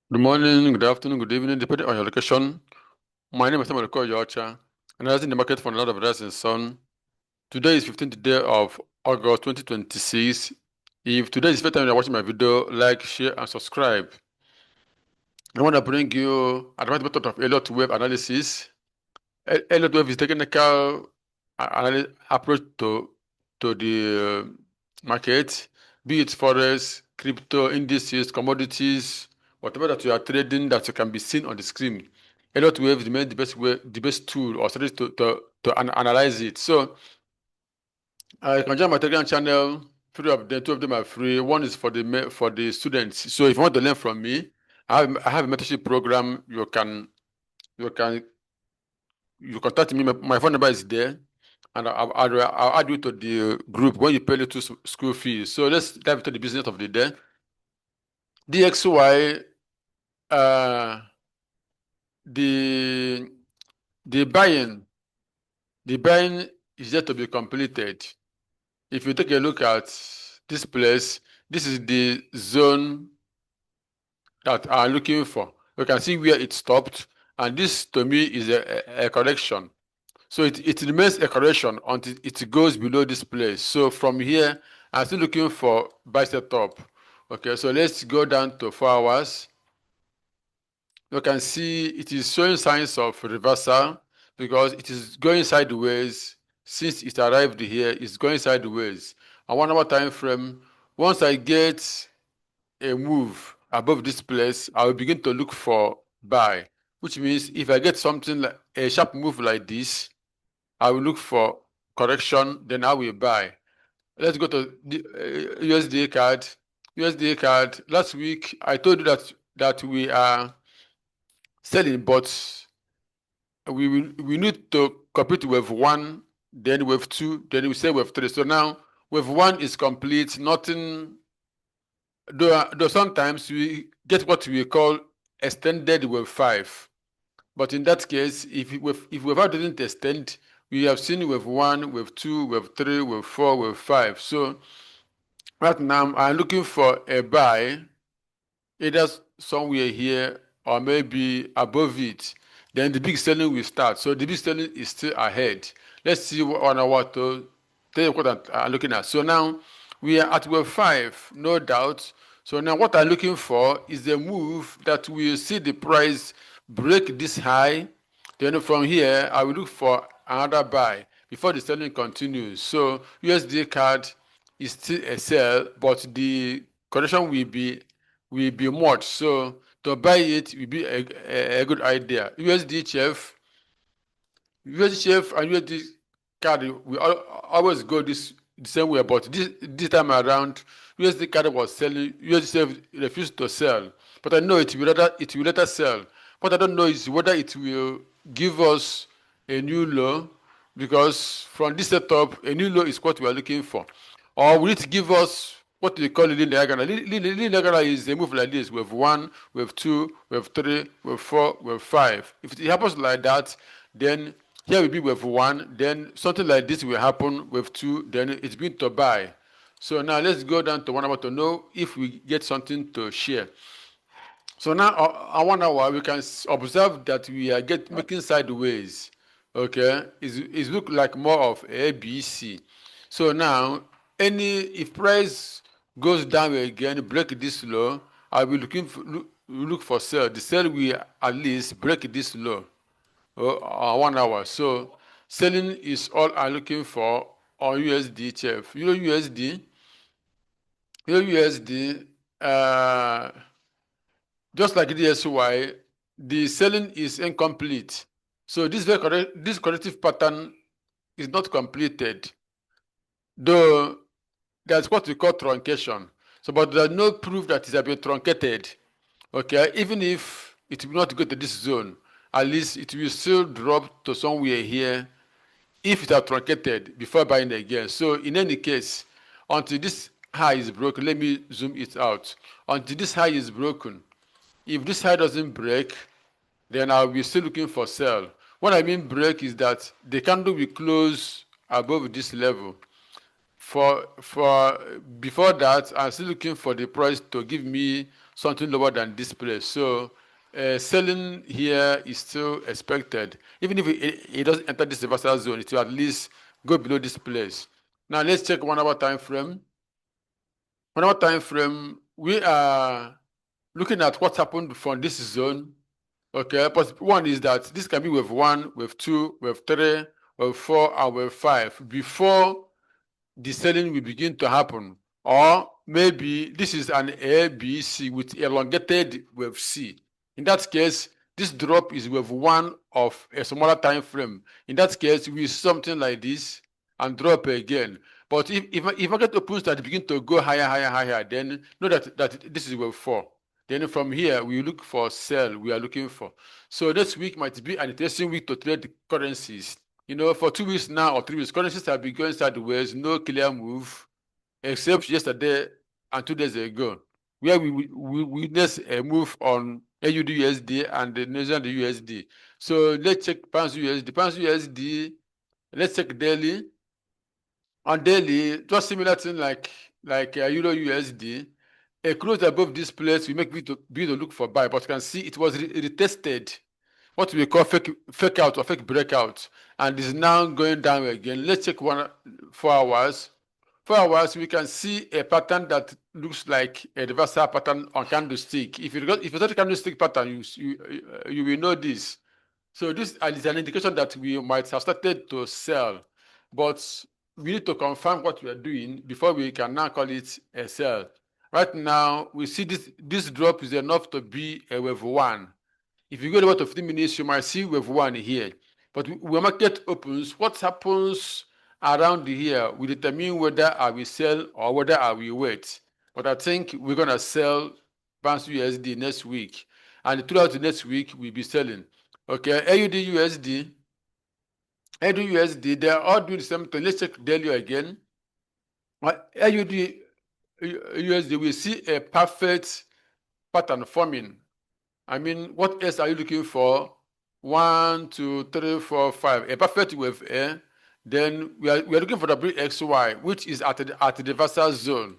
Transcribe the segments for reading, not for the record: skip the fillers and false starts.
Good morning, good afternoon, good evening, depending on your location. My name is Okoyeocha, and I was in the market for a lot of rising sun. Today is 15th day of August 2026. If today is the first time you're watching my video, like, share, and subscribe. I want to bring you advanced method of Elliott Wave analysis. Elliott Wave is technical approach to the market, be it forex, crypto, indices, commodities, whatever that you are trading that you can be seen on the screen. Elliott Wave remains the best tool or strategy to analyze it. So you can join my Telegram channel. Three of them, two of them are free. One is for the students. So if you want to learn from me, I have a mentorship program. You can you contact me. My phone number is there, and I'll add you to the group when you pay little school fees. So let's dive into the business of the day. DXY, uh, the the buying the buying is yet to be completed. If you take a look at this place, this is the zone that I'm looking for. You can see where it stopped, and this to me is a correction. So it remains a correction until it goes below this place. So from here, I'm still looking for buy setup. Okay, so let's go down to 4 hours. You can see it is showing signs of reversal because it is going sideways. Since it arrived here, it's going sideways. And 1 hour time frame, once I get a move above this place, I will begin to look for buy, which means if I get something like a sharp move like this, I will look for correction, then I will buy. Let's go to the USD card. USD card. Last week I told you that we are selling, but we need to complete wave one, then wave two, then we say wave three. So now wave one is complete. Nothing. Though sometimes we get what we call extended wave five. But in that case, if wave five doesn't extend, we have seen wave one, wave two, wave three, wave four, wave five. So right now I'm looking for a buy, either somewhere here or maybe above it. Then the big selling will start. So the big selling is still ahead. Let's see what I want to tell you what I'm looking at. So now we are at wave five, no doubt. So now what I'm looking for is a move that will see the price break this high. Then from here, I will look for another buy before the selling continues. So USD card is still a sell, but the correction will be much. So to buy it will be a good idea. USD and USD card we always go the same way, but this time around USD card was selling, USD refused to sell. But I know it will later sell. What I don't know is whether it will give us a new low, because from this setup a new low is what we are looking for. Or will it give us what we call a linear diagonal? Linear diagonal is a move like this: wave one, wave two, wave three, wave four, wave five. If it happens like that, then here will be wave one, then something like this will happen, wave two, then it's going to buy. So now let's go down to 1 hour to know if we get something to share. So now on 1 hour, we can observe that we are making sideways. Okay, it's look like more of A, B, C. So now, if price goes down again, break this low, I will look for sell. The sell will at least break this low on 1 hour. So selling is all I'm looking for on USD CHF. USD, just like DSY, the selling is incomplete. So this corrective pattern is not completed, though that's what we call truncation. So, but there's no proof that it has been truncated. Okay, even if it will not go to this zone, at least it will still drop to somewhere here if it has truncated before buying again. So in any case, until this high is broken, let me zoom it out. Until this high is broken, if this high doesn't break, then I'll be still looking for sell. What I mean break is that the candle will close above this level. for before that, I'm still looking for the price to give me something lower than this place. So selling here is still expected. Even if it doesn't enter this reversal zone, it will at least go below this place. Now let's check 1 hour time frame. 1 hour time frame, we are looking at what happened from this zone. Okay, but one is that this can be wave 1, wave 2, wave 3, wave 4, and wave 5 before the selling will begin to happen. Or maybe this is an A, B, C with elongated wave C. In that case, this drop is wave 1 of a smaller time frame. In that case, we see something like this and drop again. But if market opens that begin to go higher, then know that this is wave 4. Then from here, we look for sell we are looking for. So this week might be an interesting week to trade currencies. For 2 weeks now or 3 weeks, currencies have been going sideways, no clear move, except yesterday and 2 days ago, where we witnessed a move on AUD USD and the New Zealand USD. So let's check pounds USD. Pounds USD, let's check daily. On daily, just similar thing like Euro USD. A close above this place, we make be to look for buy, but you can see it was retested, what we call fake out or fake breakout, and is now going down again. Let's check 4 hours. 4 hours, we can see a pattern that looks like a reversal pattern on candlestick. If you got a candlestick pattern, you will know this. So this is an indication that we might have started to sell, but we need to confirm what we are doing before we can now call it a sell. Right now, we see this drop is enough to be a wave 1. If you go about 15 minutes, you might see wave 1 here. But when market opens, what happens around here will determine whether I will sell or whether I will wait. But I think we're going to sell pounds USD next week. And throughout the next week, we'll be selling. Okay, AUD USD. AUD USD, they're all doing the same thing. Let's check daily again. AUD USD, we see a perfect pattern forming. I mean, what else are you looking for? 1, 2, 3, 4, 5. A perfect wave A. Then we are looking for the WXY, which is at the reversal zone.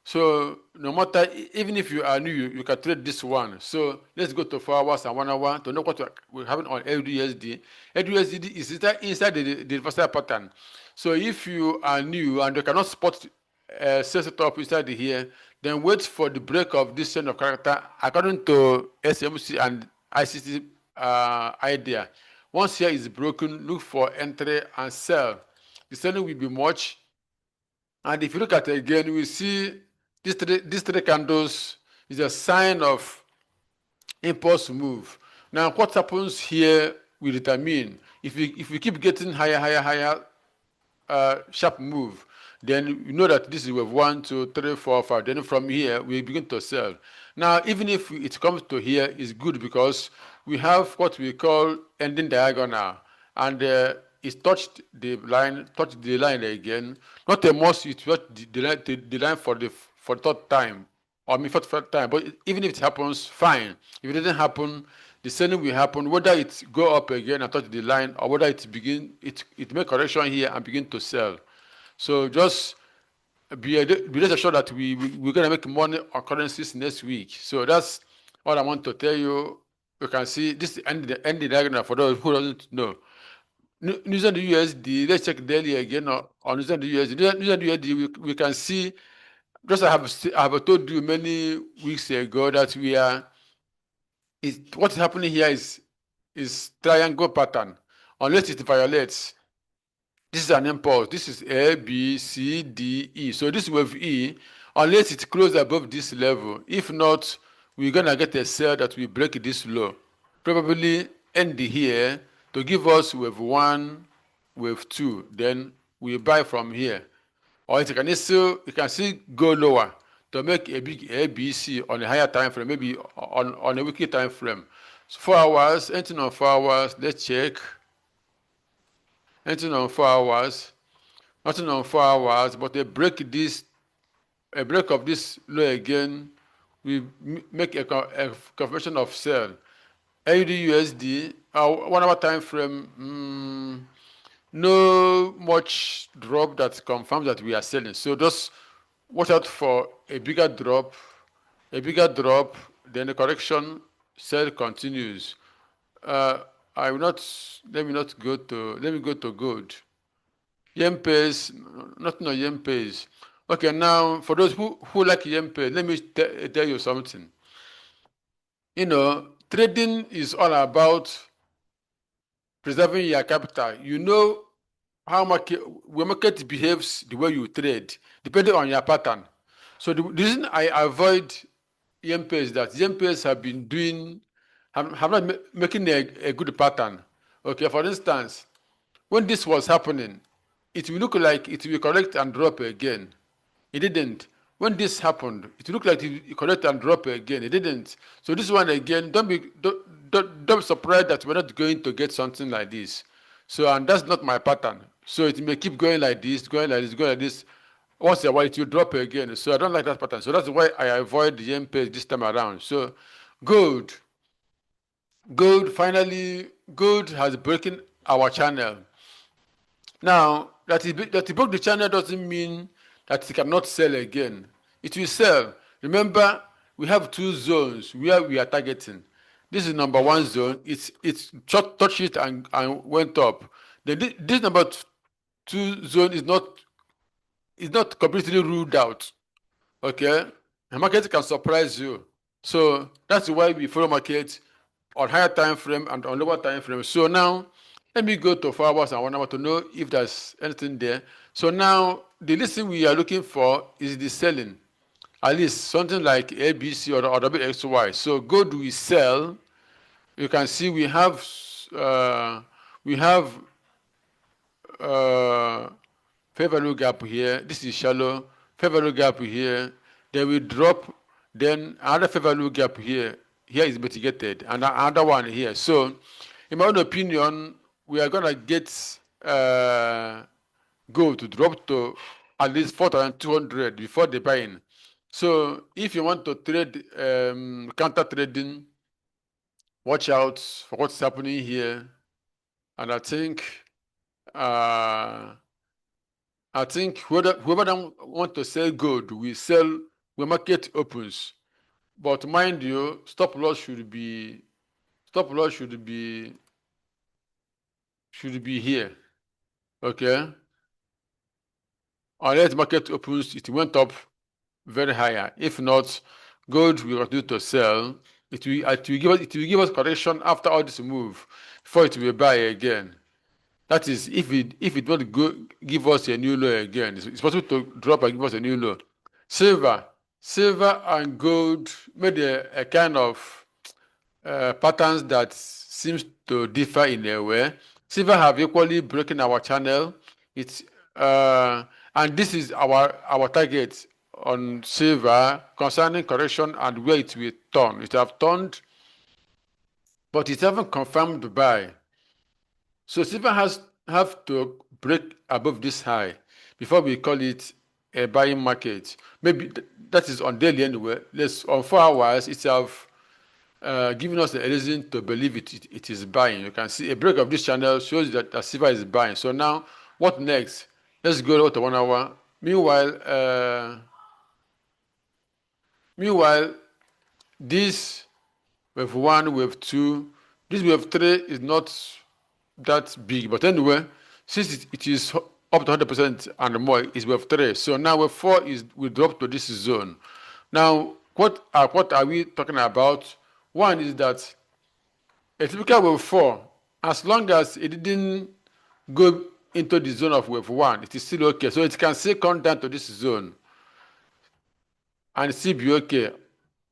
So no matter, even if you are new, you can trade this one. So let's go to 4 hours and 1 hour to know what we're having on LUSD. LUSD is inside the reversal pattern. So if you are new and you cannot spot sales setup inside here, then wait for the break of this chain of character according to SMC and ICC idea. Once here is broken, look for entry and sell. The selling will be much. And if you look at it again, we see these three candles is a sign of impulse move. Now, what happens here will determine if we keep getting higher, sharp move, then you know that this is wave 1, 2, 3, 4, 5. Then from here, we begin to sell. Now, even if it comes to here, it's good because we have what we call ending diagonal. And it touched the line again. Not a must, it touched the line for the third time. Or for the third time. But even if it happens, fine. If it doesn't happen, the selling will happen, whether it go up again and touch the line, or whether it make correction here and begin to sell. So just be rest assured that we're gonna make money on currencies next week. So that's what I want to tell you. You can see this end the diagonal for those who doesn't know. New Zealand USD, let's check daily again on New Zealand USD. New Zealand USD, we can see, just I have told you many weeks ago that what's happening here is triangle pattern. Unless it violates, this is an impulse. This is A, B, C, D, E. So this wave E, unless it closes above this level. If not, we're gonna get a sell that will break this low. Probably end here to give us wave 1, wave 2. Then we buy from here. Or it can still go lower to make a big ABC on a higher time frame, maybe on a weekly time frame. So 4 hours, anything on 4 hours, let's check. Anything on 4 hours, nothing on 4 hours, but a break of this low again, we make a confirmation of sell. AUD USD, 1 hour time frame, no much drop that confirms that we are selling. So just watch out for a bigger drop, then the correction, sell continues. I will not, let me not go to, let me go to gold. Yen pays, nothing on yen pays. Okay, now for those who like yen pays, let me tell you something. You know, trading is all about preserving your capital. You know how when market behaves the way you trade, depending on your pattern. So the reason I avoid yen pays that yen pays have been doing, have not making a good pattern. Okay, for instance, when this was happening, it will look like it will correct and drop again. It didn't. When this happened, it looked like it correct and drop again. It didn't. So this one again, don't be surprised that we're not going to get something like this. So and that's not my pattern. So it may keep going like this, going like this, going like this. Once in a while it will drop again. So I don't like that pattern. So that's why I avoid the yen page this time around. So gold. Gold has broken our channel. Now, that it broke the channel doesn't mean that it cannot sell again. It will sell. Remember, we have two zones where we are targeting. This is number one zone. It's touched it and went up. Then this number two zone is not completely ruled out. Okay? The market can surprise you. So that's why we follow market on higher time frame and on lower time frame. So now, let me go to 4 hours and 1 hour to know if there's anything there. So now, the listing we are looking for is the selling. At least something like ABC or WXY. So gold we sell. You can see we have fair value gap here. This is shallow. Fair value gap here. Then we drop. Then another fair value gap here. Here is mitigated. And another one here. So, in my own opinion, we are going to get gold to drop to at least 4,200 before the buying. So, if you want to trade counter trading, watch out for what's happening here. And I think whoever want to sell gold will sell when market opens. But mind you, stop loss should be here. Okay? Unless market opens, it went up very higher. If not, gold will continue to sell. It will give us correction after all this move before it will buy again. That is, if it won't give us a new low again, it's possible to drop and give us a new low. Silver and gold made a kind of patterns that seems to differ in a way. Silver have equally broken our channel. It's and this is our target on silver concerning correction and where it will turn. It have turned, but it haven't confirmed buy. So silver have to break above this high before we call it a buying market. Maybe that is on daily anyway. On 4 hours, it have given us a reason to believe it is buying. You can see a break of this channel shows that silver is buying. So now, what next? Let's go to 1 hour. Meanwhile, this wave 1, wave 2, this wave 3 is not that big. But anyway, since it is up to 100% and more, it's wave 3. So now wave 4 will drop to this zone. Now, what are we talking about? One is that a typical wave 4, as long as it didn't go into the zone of wave 1, it is still okay. So it can still come down to this zone and still be okay.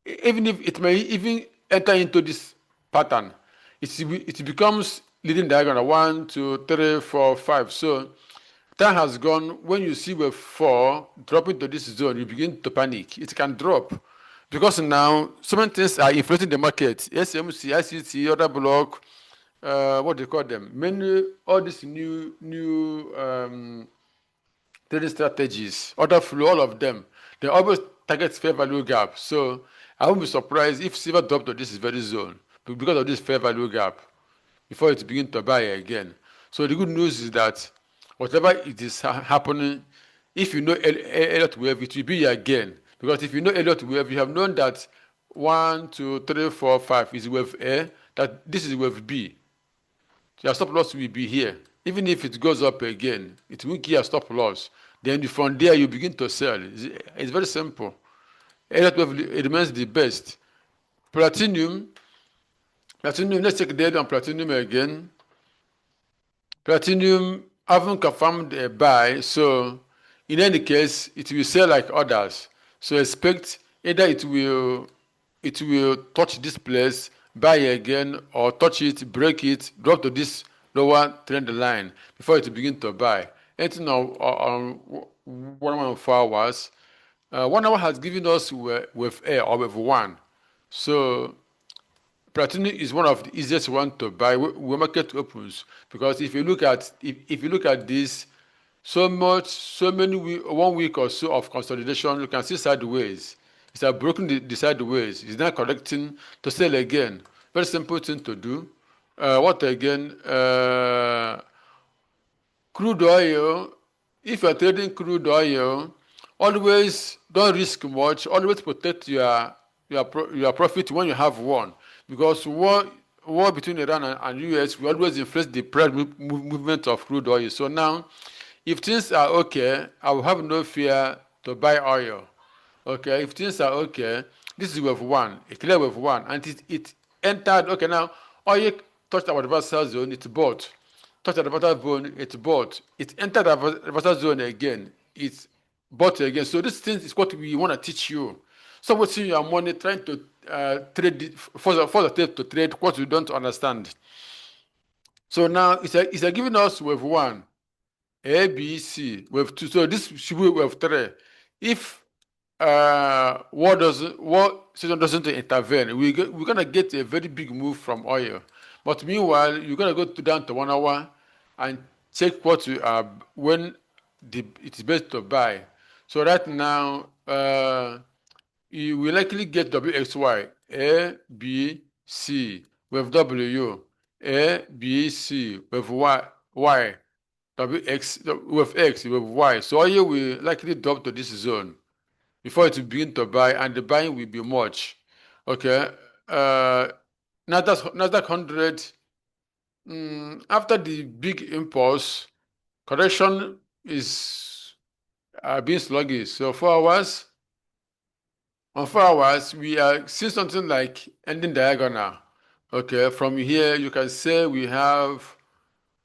Even if it may even enter into this pattern, it becomes leading diagonal 1, 2, 3, 4, 5. So time has gone. When you see wave 4 dropping to this zone, you begin to panic. It can drop because now so many things are inflating the market. SMC, ICT, other block, what do you call them? All these new trading strategies, order flow, all of them, they always target fair value gap. So I won't be surprised if silver dropped to this very zone because of this fair value gap before it begins to buy again. So the good news is that whatever it is happening, if you know Elliott Wave, it will be your gain. Because if you know Elliott Wave, you have known that 1, 2, 3, 4, 5 is wave A, that this is wave B. Your stop loss will be here. Even if it goes up again, it will give a stop loss. Then from there, you begin to sell. It's very simple. Elliott Wave it remains the best. Platinum, let's take the date on platinum again. Platinum haven't confirmed a buy, so in any case, it will sell like others. So expect either it will touch this place, buy again, or touch it, break it, drop to this lower trend line before it begin to buy. Anything on 4 hours. 1 hour has given us wave A or wave 1. So platinum is one of the easiest one to buy when market opens, because if you look at this, so many 1 week or so of consolidation, you can see sideways. It's like broken the sideways. It's not correcting to sell again. Very simple thing to do. What again? Crude oil. If you're trading crude oil, always don't risk much. Always protect your profit when you have one, because war between Iran and US will always influence the price movement of crude oil. So now, if things are okay, I will have no fear to buy oil. Okay, if things are okay, this is wave 1, a clear wave 1, and it entered. Okay, now oil touched our reversal zone, it bought. Touched the reversal zone, it bought. It entered the reversal zone again, it bought again. So this thing is what we want to teach you. Stop wasting your money trying to trade for the tape to trade what you don't understand. So now it's giving us wave 1, A, B, C, wave 2. So this should be wave 3. If war season doesn't intervene, we're gonna get a very big move from oil. But meanwhile, you're gonna go down to 1 hour and check what you are when it's best to buy. So right now, you will likely get WXY, A, B, C, with W, A, B, C, with Y, WX, with X, with Y. So oil will likely drop to this zone before it will begin to buy, and the buying will be much. Okay. Nasdaq 100, after the big impulse, correction is being sluggish. So 4 hours, on 4 hours, we are seeing something like ending diagonal. Okay, from here, you can say we have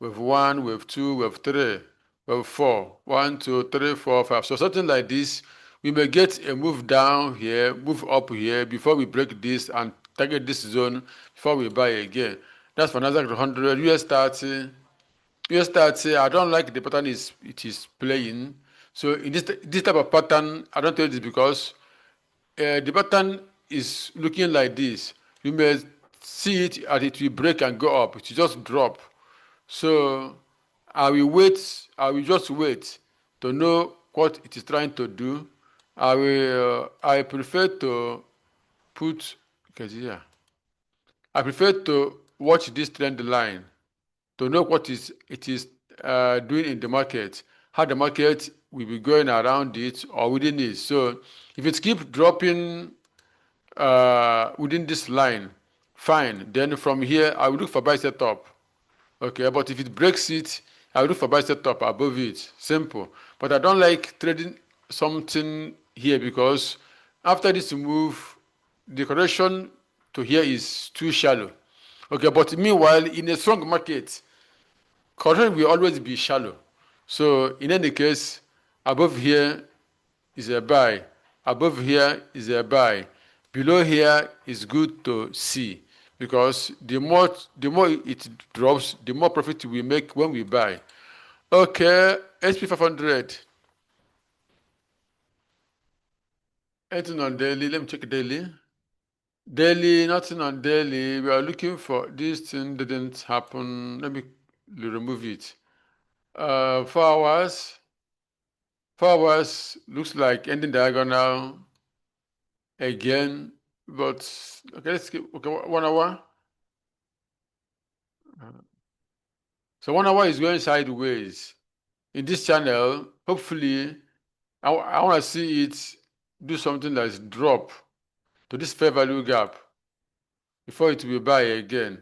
wave 1, wave 2, wave 3, wave 4. 1, 2, 3, 4, 5. So something like this, we may get a move down here, move up here before we break this and target this zone before we buy again. That's for Nasdaq 100, US30. US30, I don't like the pattern it is playing. So in this type of pattern, I don't tell you this because the pattern is looking like this. You may see it as it will break and go up. It will just drop. So I will just wait to know what it is trying to do. I prefer to put, okay, yeah. I prefer to watch this trend line to know what it is doing in the market, how the market will be going around it or within it. So if it keeps dropping within this line, fine. Then from here, I will look for buy setup. Okay, but if it breaks it, I will look for buy setup above it. Simple. But I don't like trading something here because after this move, the correction to here is too shallow. Okay, but meanwhile, in a strong market, correction will always be shallow. So in any case, above here is a buy. Above here is a buy. Below here is good to see because the more it drops, the more profit we make when we buy. Okay, SP500. Anything on daily? Let me check daily. Daily, nothing on daily. We are looking for this thing didn't happen. Let me remove it. 4 hours. 4 hours looks like ending diagonal again, but okay, let's keep okay 1 hour. So I wonder why it's going sideways. In this channel, hopefully, I want to see it do something that's drop to this fair value gap before it will buy again.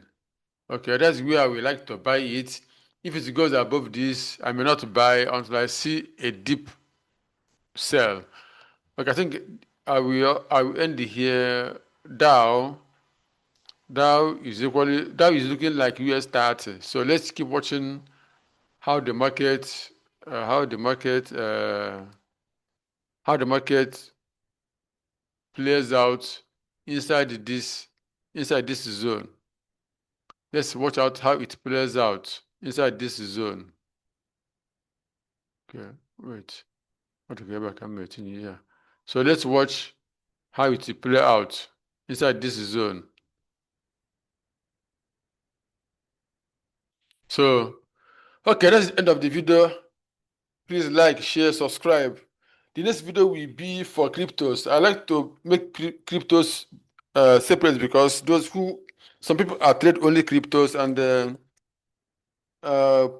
Okay, that's where I would like to buy it. If it goes above this, I may not buy until I see a deep sell. Okay, I think I will end here. Dow is looking like US30. So let's keep watching how the market uh, how the market uh, how the market plays out inside this zone. Let's watch out how it plays out inside this zone. Okay, wait. Want to get back? I'm waiting here. So let's watch how it will play out inside this zone. So, okay, that's the end of the video. Please like, share, subscribe. The next video will be for cryptos. I like to make cryptos separate because some people are trade only cryptos, and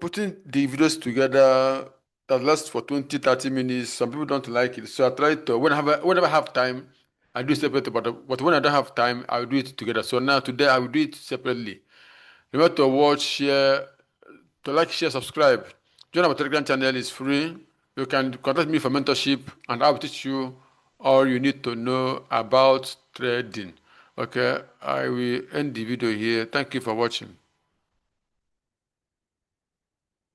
putting the videos together that lasts for 20-30 minutes, some people don't like it. So I try to, whenever I have time, I do separate, but when I don't have time, I will do it together. So now today I will do it separately. Remember to watch, share, to like, share, subscribe. Join our Telegram channel, is free. You can contact me for mentorship, and I will teach you all you need to know about trading. Okay, I will end the video here. Thank you for watching.